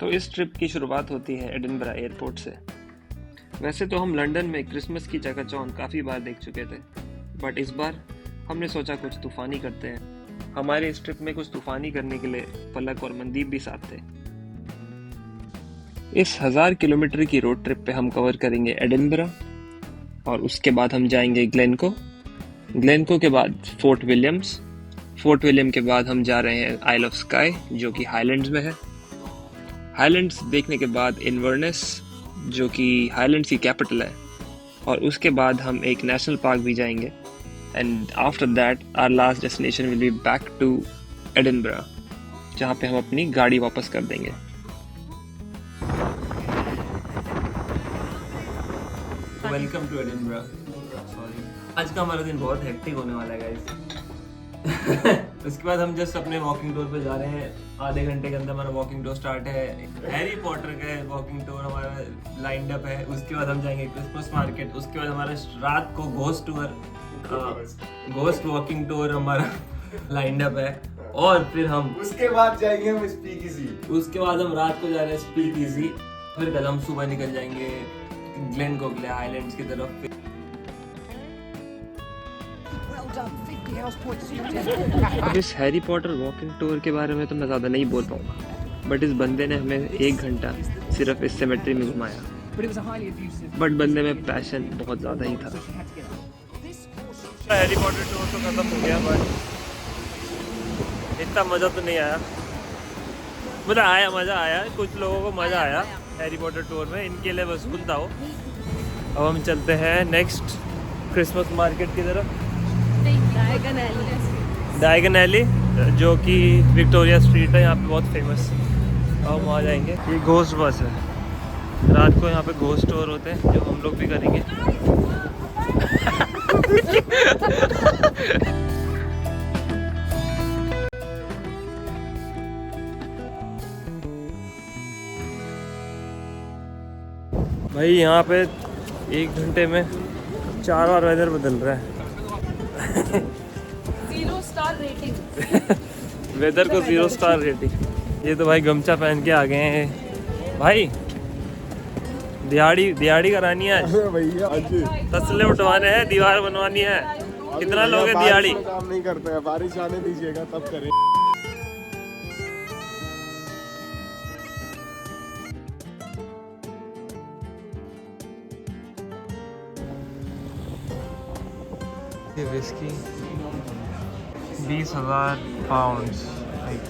तो इस ट्रिप की शुरुआत होती है एडिनबरा एयरपोर्ट से। वैसे तो हम लंदन में क्रिसमस की चकाचौंध काफ़ी बार देख चुके थे, बट इस बार हमने सोचा कुछ तूफ़ानी करते हैं। हमारे इस ट्रिप में कुछ तूफ़ानी करने के लिए पलक और मनदीप भी साथ थे। इस 1000 किलोमीटर की रोड ट्रिप पे हम कवर करेंगे एडिनबरा और उसके बाद हम जाएंगे ग्लेनको के बाद फोर्ट विलियम के बाद हम जा रहे हैं आइल ऑफ स्काई जो कि हाईलैंड्स में है। हाईलैंड्स देखने के बाद इन्वर्नेस जो कि हाईलैंड्स की कैपिटल है, और उसके बाद हम एक नेशनल पार्क भी जाएंगे। And after that our last destination will be back to Edinburgh, जहाँ पे हम अपनी गाड़ी वापस कर देंगे। Welcome to Edinburgh. आज का हमारा दिन बहुत हेक्टिक होने वाला है गाइस। उसके बाद हम जस्ट अपने वॉकिंग टूर पे जा रहे हैं। आधे घंटे के अंदर हमारा वॉकिंग टूर स्टार्ट है। हैरी पॉटर का वॉकिंग टूर हमारा लाइंड अप है। उसके बाद हम जाएंगे क्रिसमस मार्केट। उसके बाद हमारा रात को घोस्ट वॉकिंग टूर हमारा लाइंड अप है। और फिर हम उसके बाद जाएंगे हम स्पीकीज़ी। उसके बाद हम रात को जा रहे हैं स्पीकीज़ी। फिर कल हम सुबह निकल जाएंगे ग्लेनको के लिए आइलैंड्स की तरफ। अब इस हैरी पॉटर वॉकिंग टूर के बारे में तो मैं ज़्यादा नहीं बोल पाऊँगा, बट इस बंदे ने हमें 1 घंटा सिर्फ इस सेमेट्री में घुमाया। बट बंदे में पैशन बहुत ज़्यादा ही था। हैरी पॉटर टूर तो खत्म हो गया, बट इतना मज़ा तो नहीं आया। मतलब मज़ा आया, कुछ लोगों को मज़ा आया हैरी पॉटर टूर में, इनके लिए वसूल था वो। अब हम चलते हैं नेक्स्ट क्रिसमस मार्केट की तरफ, डायगन एली, जो कि विक्टोरिया स्ट्रीट है, यहाँ पे बहुत फेमस। अब हम वहाँ जाएंगे। ये घोस्ट बस है। रात को यहाँ पे घोस्ट टूर होते हैं, जो हम लोग भी करेंगे। भाई यहाँ पे 1 घंटे में 4 बार वेदर बदल रहा है। 0 स्टार रेटिंग। वेदर को 0 स्टार रेटिंग। ये तो भाई गमछा पहन के आ गए हैं। भाई दिहाड़ी करानी है आज। भैया तसले उठवाने हैं, दीवार बनवानी है। कितना लोग हैं दिहाड़ी? काम नहीं करते हैं, बारिश आने दीजिएगा तब करें। ये whisky 20,000 pounds,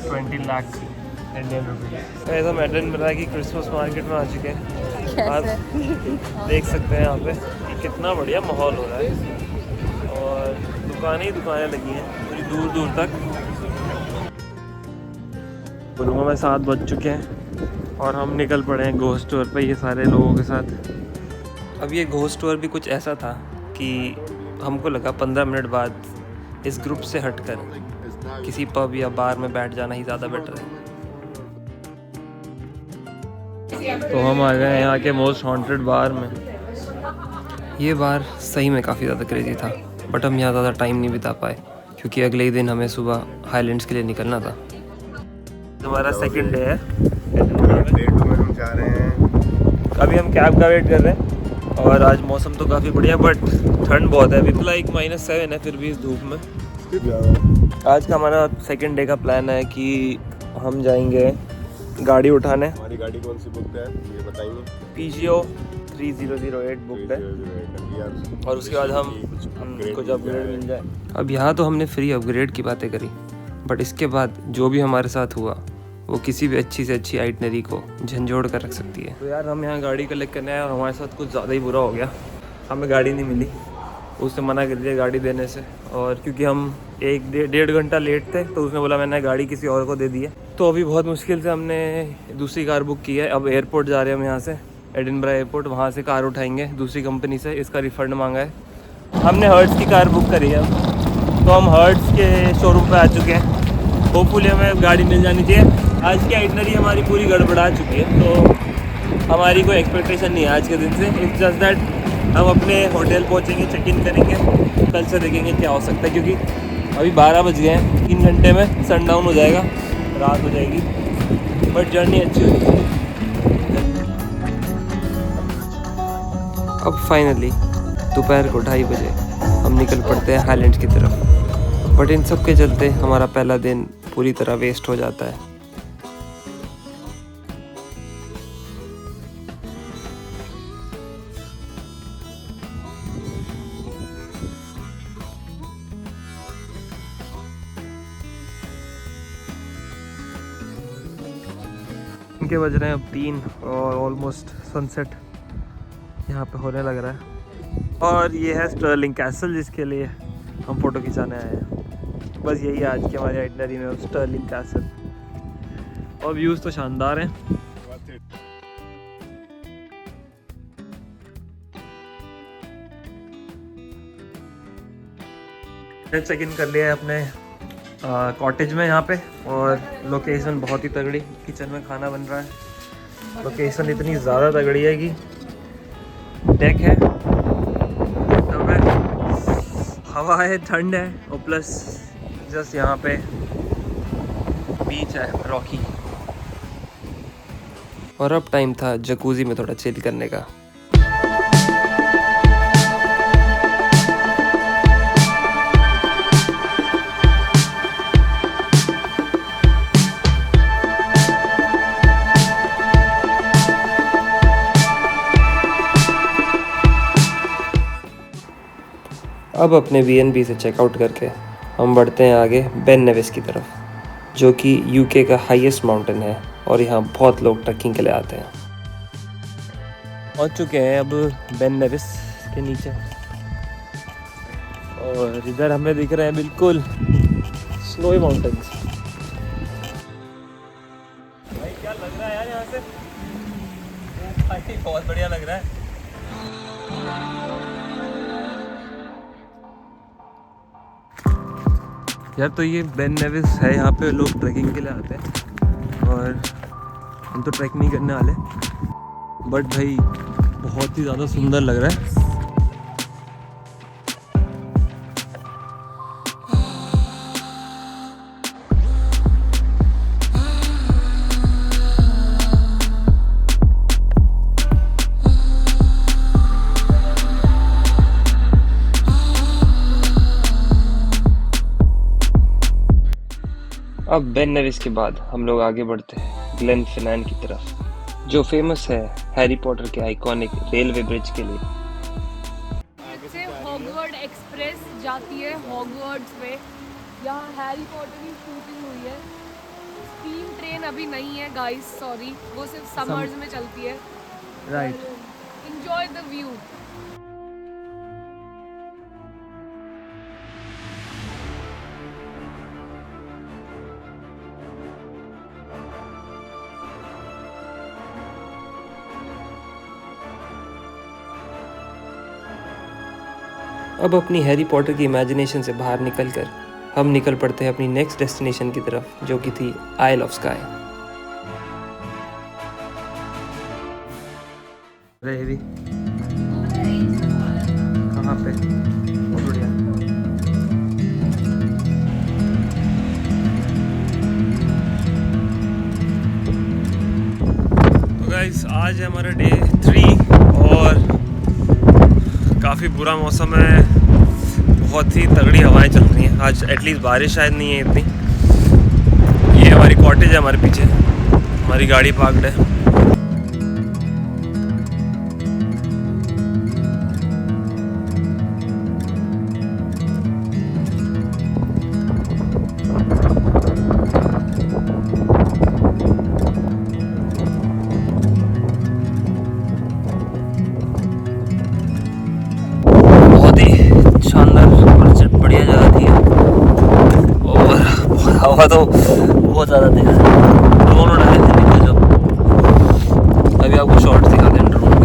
20 lakh Indian rupees. ऐसा एडिनबरा की क्रिसमस मार्केट में आ चुके हैं। आप देख सकते हैं यहाँ पे कि कितना बढ़िया माहौल हो रहा है, और दुकानें ही दुकानें लगी हैं पूरी दूर दूर तक। बोलूँगा मैं 7 बज चुके हैं और हम निकल पड़े हैं घोस्ट टूर पे ये सारे लोगों के साथ। अब ये घोस्ट टूर भी कुछ ऐसा था कि हमको लगा 15 मिनट बाद इस ग्रुप से हटकर किसी पब या बार में बैठ जाना ही ज़्यादा बेटर है। तो हम आ गए यहाँ के मोस्ट हॉन्टेड बार में। ये बार सही में काफ़ी ज़्यादा क्रेजी था, बट हम यहाँ ज़्यादा टाइम नहीं बिता पाए क्योंकि अगले ही दिन हमें सुबह हाईलैंड्स के लिए निकलना था। हमारा सेकंड डे है। डे 2 में हम जा रहे हैं। अभी हम कैब का वेट कर रहे हैं, और आज मौसम तो काफ़ी बढ़िया, बट ठंड बहुत है। अभी तो लाइक -7 है, फिर भी इस धूप में। आज का हमारा सेकंड डे का प्लान है कि हम जाएंगे गाड़ी उठाने। हमारी गाड़ी कौन सी बुक है ये बताइए। PGO 3008 बुक है, और उसके बाद हम कुछ अपग्रेड मिल जाए। अब यहाँ तो हमने फ्री अपग्रेड की बातें करी, बट इसके बाद जो भी हमारे साथ हुआ वो किसी भी अच्छी से अच्छी आइटनरी को झंझोड़ कर रख सकती है। तो यार हम यहाँ गाड़ी कलेक्ट करने आए और हमारे साथ कुछ ज़्यादा ही बुरा हो गया। हमें गाड़ी नहीं मिली, उसने मना कर दिया गाड़ी देने से, और क्योंकि हम 1-1.5 घंटा लेट थे तो उसने बोला मैंने गाड़ी किसी और को दे दी है। तो अभी बहुत मुश्किल से हमने दूसरी कार बुक की है। अब एयरपोर्ट जा रहे हैं हम यहाँ से, एडिनबरा एयरपोर्ट, वहाँ से कार उठाएंगे दूसरी कंपनी से। इसका रिफ़ंड मांगा है। हमने हर्ट्स की कार बुक करी है, तो हम हर्ट्स के शोरूम पर आ चुके हैं। होपफुली हमें गाड़ी मिल जानी चाहिए। आज की आइटनरी हमारी पूरी गड़बड़ा चुकी है, तो हमारी कोई एक्सपेक्टेशन नहीं है आज के दिन से। इट्स जस्ट दैट हम अपने होटल पहुंचेंगे, चेक इन करेंगे, कल से देखेंगे क्या हो सकता है, क्योंकि अभी 12 बज गए हैं। 3 घंटे में सनडाउन हो जाएगा, रात हो जाएगी, बट जर्नी अच्छी होगी। अब फाइनली दोपहर को 2:30 बजे हम निकल पड़ते हैं हाईलैंड्स की तरफ। बट इन सब के चलते हमारा पहला दिन पूरी तरह वेस्ट हो जाता है। इनके बज रहे हैं अब 3 और ऑलमोस्ट सनसेट यहाँ पे होने लग रहा है। और ये है स्टर्लिंग कैसल जिसके लिए हम फ़ोटो खिंचाने आए हैं। बस यही है आज की हमारी आइटनरी में, स्टर्लिंग कैसल। और व्यूज़ तो शानदार हैं। चेक इन कर लिया है अपने कॉटेज में यहाँ पे, और लोकेशन बहुत ही तगड़ी। किचन में खाना बन रहा है। लोकेशन इतनी ज़्यादा तगड़ी है कि डेक है, तब है, हवा है, ठंड है, और प्लस जस्ट यहाँ पे बीच है रॉकी। और अब टाइम था जकूज़ी में थोड़ा चिल करने का। अब अपने BNB से चेकआउट करके हम बढ़ते हैं आगे बेन नेविस की तरफ, जो कि UK का हाईएस्ट माउंटेन है और यहाँ बहुत लोग ट्रैकिंग के लिए आते हैं। पहुँच चुके हैं अब बेन नेविस के नीचे, और इधर हमें दिख रहे हैं बिल्कुल स्नोई माउंटेन्स। भाई क्या लग रहा है यार यहाँ से, भाई बहुत बढ़िया लग रहा है। यार तो ये बेन नेविस है, यहाँ पे लोग ट्रैकिंग के लिए आते हैं, और हम तो ट्रैक नहीं करने वाले, बट भाई बहुत ही ज़्यादा सुंदर लग रहा है। अब बेन नेविस के बाद हम लोग आगे बढ़ते हैं ग्लेन फिनान की तरफ, जो फेमस है हैरी पॉटर के आइकॉनिक रेलवे ब्रिज के लिए। इससे हॉगवर्ड एक्सप्रेस जाती है हॉगवर्ड्स में, यहाँ हैरी पॉटर की शूटिंग हुई है। स्टीम ट्रेन अभी नहीं है गाइस, सॉरी, वो सिर्फ समर्स में चलती है। राइट। Enjoy the view. अब अपनी हैरी पॉटर की इमेजिनेशन से बाहर निकलकर हम निकल पड़ते हैं अपनी नेक्स्ट डेस्टिनेशन की तरफ, जो कि थी आइल ऑफ स्काई। कहाँ पे? बढ़िया। तो गाइस आज है हमारा डे 3 और काफ़ी बुरा मौसम है, बहुत ही तगड़ी हवाएं चल रही हैं। आज एटलीस्ट बारिश शायद नहीं है इतनी। ये हमारी कॉटेज है, हमारे पीछे हमारी गाड़ी पार्क्ड है। बढ़िया जगह थी, और हवा तो बहुत ज़्यादा तेज है। ड्रोन उड़ाने थे नीचे, जब अभी आपको शॉर्ट्स दिखाते हैं ड्रोन के।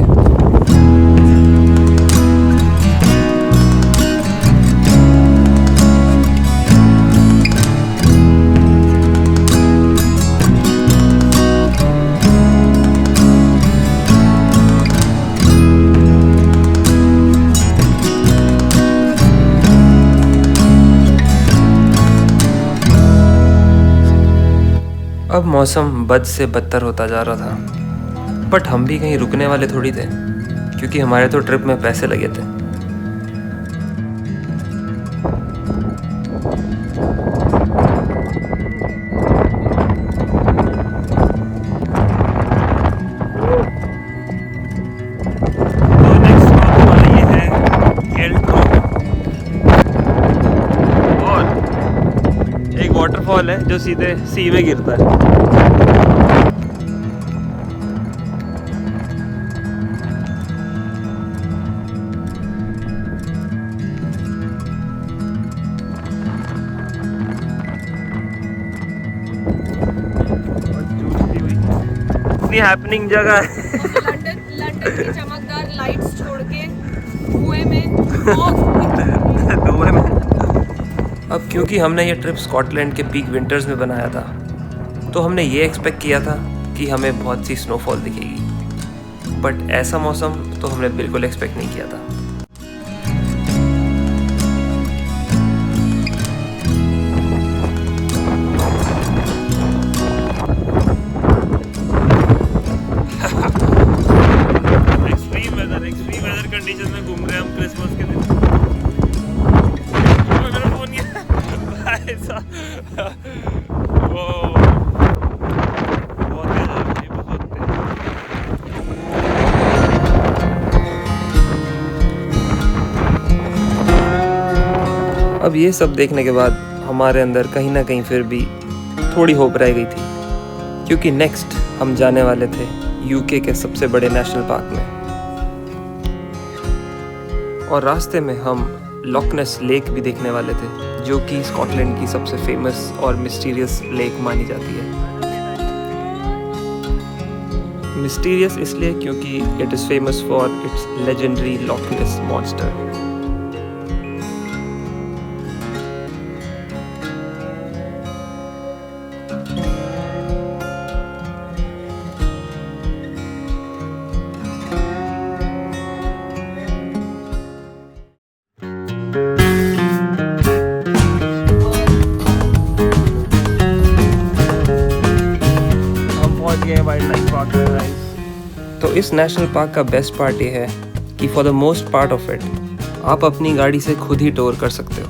अब मौसम बद से बदतर होता जा रहा था, बट हम भी कहीं रुकने वाले थोड़ी थे, क्योंकि हमारे तो ट्रिप में पैसे लगे थे। वाटरफॉल है जो सीधे सी में गिरता है। इतनी हैपनिंग जगह है। लंदन की चमकदार लाइट्स छोड़ के धुएं में अब क्योंकि हमने ये ट्रिप स्कॉटलैंड के पीक विंटर्स में बनाया था, तो हमने ये एक्सपेक्ट किया था कि हमें बहुत सी स्नोफॉल दिखेगी, बट ऐसा मौसम तो हमने बिल्कुल एक्सपेक्ट नहीं किया था। एक्सट्रीम वेदर कंडीशन में घूम रहे हैं हम क्रिसमस के दिन। अब ये सब देखने के बाद हमारे अंदर कहीं ना कहीं फिर भी थोड़ी होप रह गई थी, क्योंकि नेक्स्ट हम जाने वाले थे यूके के सबसे बड़े नेशनल पार्क में, और रास्ते में हम लॉक नेस लेक भी देखने वाले थे, जो कि स्कॉटलैंड की सबसे फेमस और मिस्टीरियस लेक मानी जाती है। मिस्टीरियस इसलिए क्योंकि it is famous for its legendary Loch Ness monster. तो इस नेशनल पार्क का बेस्ट पार्ट ये है कि for the most part of it आप अपनी गाड़ी से खुद ही टूर कर सकते हो।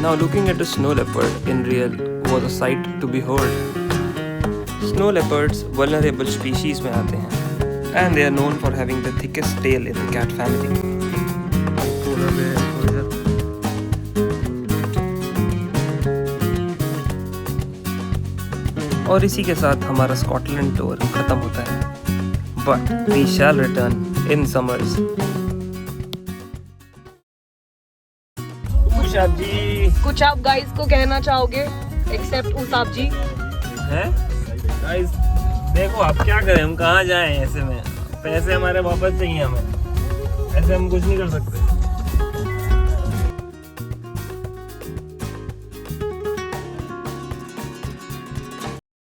Now looking at a snow leopard in real was a sight to behold. Snow leopards vulnerable species में आते हैं and they are known for having the thickest tail in the cat family. और इसी के साथ हमारा स्कॉटलैंड टूर खत्म होता है, but we shall return in summers. कुछ आप गाइस को कहना चाहोगे एक्सेप्ट उसाब जी? हैं गाइस देखो आप क्या करें, हम कहाँ जाएं ऐसे में, पैसे हमारे वापस चाहिए हमें, ऐसे हम कुछ नहीं कर सकते।